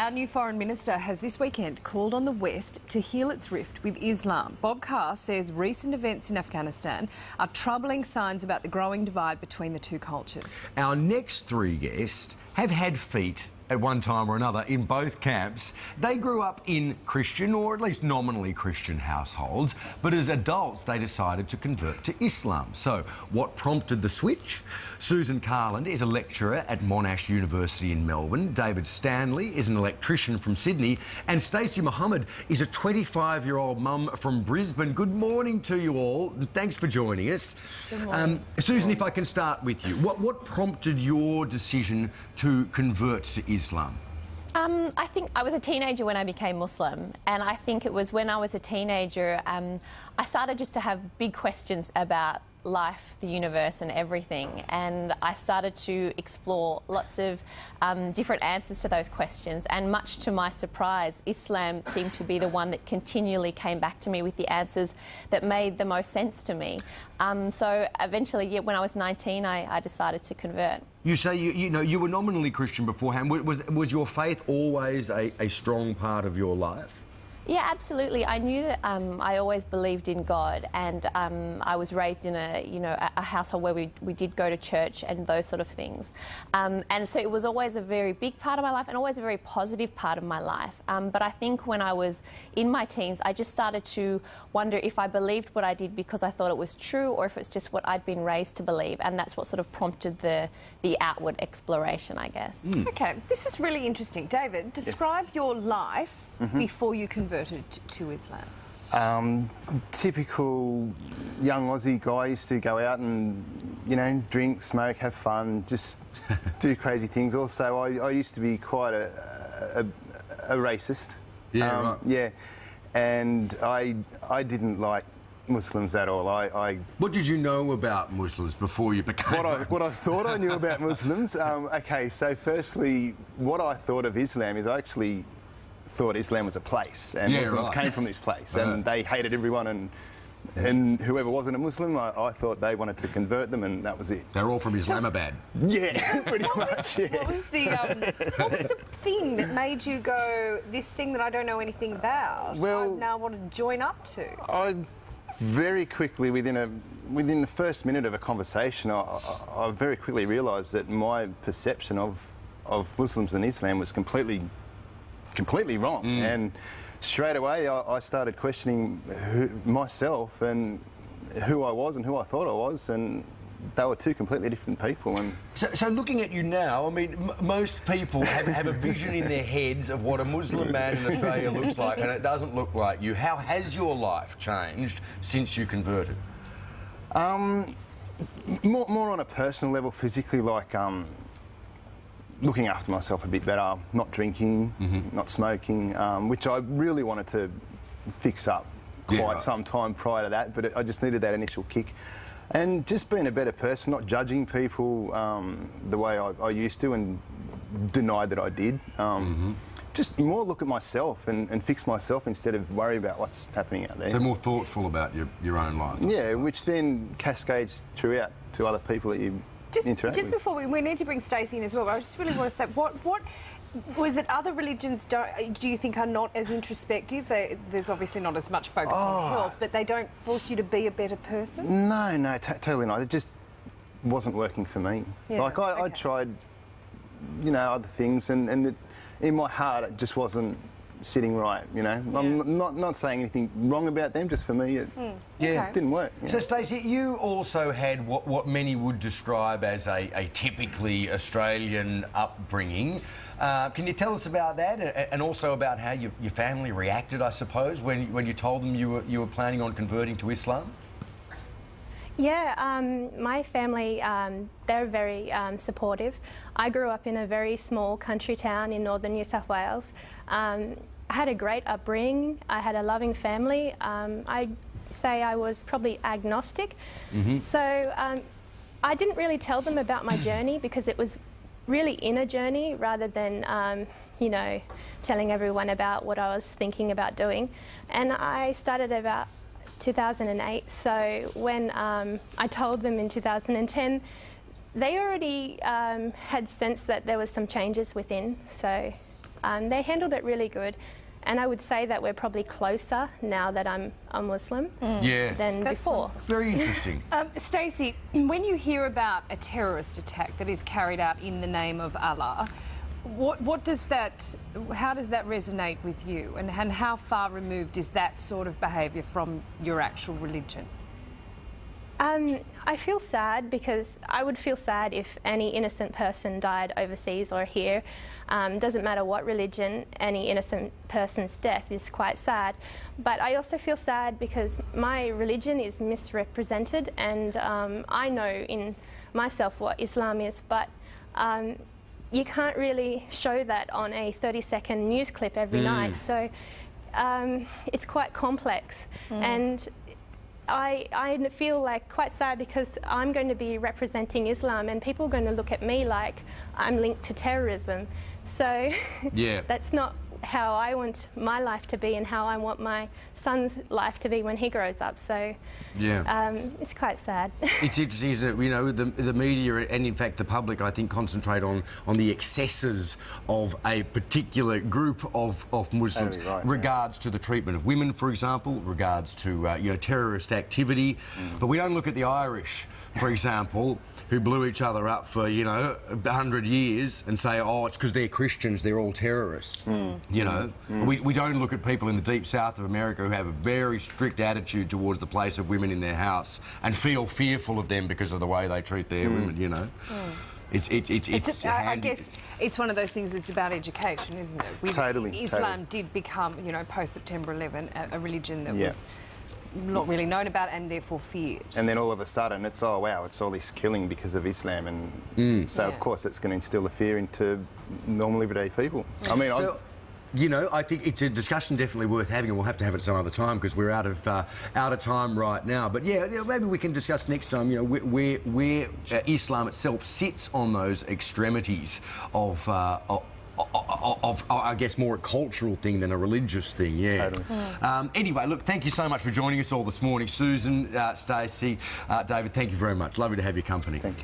Our new Foreign Minister has this weekend called on the West to heal its rift with Islam. Bob Carr says recent events in Afghanistan are troubling signs about the growing divide between the two cultures. Our next three guests have had feet at one time or another in both camps. They grew up in Christian, or at least nominally Christian households, but as adults they decided to convert to Islam. So what prompted the switch? Susan Carland is a lecturer at Monash University in Melbourne. David Stanley is an electrician from Sydney, and Stacey Mohammed is a 25-year-old mum from Brisbane. Good morning to you all. Thanks for joining us. Good morning. Susan, if I can start with you, what prompted your decision to convert to Islam? I think I was a teenager when I became Muslim, and I think it was when I was a teenager I started just to have big questions about life, the universe and everything, and I started to explore lots of different answers to those questions, and much to my surprise Islam seemed to be the one that continually came back to me with the answers that made the most sense to me. So eventually, yeah, when I was 19 I decided to convert. You say you were nominally Christian beforehand. Was your faith always a strong part of your life? Yeah, absolutely. I knew that I always believed in God, and I was raised in a household where we did go to church and those sort of things. And so it was always a very big part of my life and always a very positive part of my life. But I think when I was in my teens, I just started to wonder if I believed what I did because I thought it was true, or if it's just what I'd been raised to believe. And that's what sort of prompted the outward exploration, I guess. Mm. OK, this is really interesting. David, describe your life before you converted to Islam. Typical young Aussie guy. Used to go out and, drink, smoke, have fun, just do crazy things. Also, I used to be quite a racist. Yeah, right. Yeah, and I didn't like Muslims at all. What did you know about Muslims before you became what I thought I knew about Muslims? OK, so firstly, what I thought of Islam is I actually thought Islam was a place, and Muslims came from this place, and they hated everyone, and whoever wasn't a Muslim, I thought they wanted to convert them, and that was it. They're all from Islamabad. Yeah, pretty much. Yeah. What was the thing that made you go, this thing that I don't know anything about, well, I now want to join up to? I very quickly, within the first minute of a conversation, I very quickly realised that my perception of Muslims and Islam was completely wrong. And straight away I started questioning myself and who I was and who I thought I was, and they were two completely different people. And so looking at you now, I mean, most people have a vision in their heads of what a Muslim man in Australia looks like, and it doesn't look like you. How has your life changed since you converted? More on a personal level, physically, like looking after myself a bit better, not drinking, not smoking, which I really wanted to fix up quite some time prior to that, but I just needed that initial kick. And just being a better person, not judging people the way I used to and denied that I did. Just more look at myself and fix myself instead of worry about what's happening out there. So more thoughtful about your own life. Yeah, which then cascades throughout to other people that you interact just with. Before we need to bring Stacey in as well, but I just really want to say, what was it other religions do you think are not as introspective? There's obviously not as much focus on health, but they don't force you to be a better person? No, totally not. It just wasn't working for me. Yeah, like I tried, other things, and in my heart it just wasn't sitting right, I'm not saying anything wrong about them, just for me it didn't work. So Stacey, you also had what many would describe as a typically Australian upbringing. Can you tell us about that, and also about how your family reacted, I suppose, when you told them you were planning on converting to Islam? Yeah, my family, they're very supportive. I grew up in a very small country town in northern New South Wales. I had a great upbringing. I had a loving family. I'd say I was probably agnostic. So I didn't really tell them about my journey because it was really inner journey rather than, telling everyone about what I was thinking about doing. And I started about 2008, so when I told them in 2010, they already had sensed that there was some changes within, so They handled it really good. And I would say that we're probably closer now that I'm a Muslim Yeah. than That's before. Very interesting. Stacey, when you hear about a terrorist attack that is carried out in the name of Allah, what does that, how does that resonate with you, and how far removed is that sort of behaviour from your actual religion? I feel sad because I would feel sad if any innocent person died overseas or here. Doesn't matter what religion, any innocent person's death is quite sad. But I also feel sad because my religion is misrepresented, and I know in myself what Islam is, but you can't really show that on a 30-second news clip every night. So it's quite complex. And I feel like quite sad because I'm going to be representing Islam and people are going to look at me like I'm linked to terrorism. So Yeah. that's not how I want my life to be and how I want my son's life to be when he grows up. So Yeah. it's quite sad. It's interesting, isn't it? You know, the media and in fact the public, I think, concentrate on the excesses of a particular group of Muslims, Totally right, regards to the treatment of women, for example, regards to you know, terrorist activity. But we don't look at the Irish, for example, who blew each other up for, you know, 100 years and say, oh, it's because they're Christians, they're all terrorists. You know, we don't look at people in the deep south of America who have a very strict attitude towards the place of women in their house and feel fearful of them because of the way they treat their women, you know. I guess it's one of those things. It's about education, isn't it? Totally, Islam did become, you know, post September 11, a religion that Yeah. was not really known about and therefore feared. And then all of a sudden, it's, oh wow, it's all this killing because of Islam, and so Yeah. of course it's going to instill the fear into normal everyday people. I mean, So, you know, I think it's a discussion definitely worth having, and we'll have to have it some other time because we're out of time right now. But yeah, maybe we can discuss next time. You know, where Islam itself sits on those extremities of I guess more a cultural thing than a religious thing. Yeah. Totally. Anyway, look, thank you so much for joining us all this morning, Susan, Stacey, David. Thank you very much. Lovely to have your company. Thank you.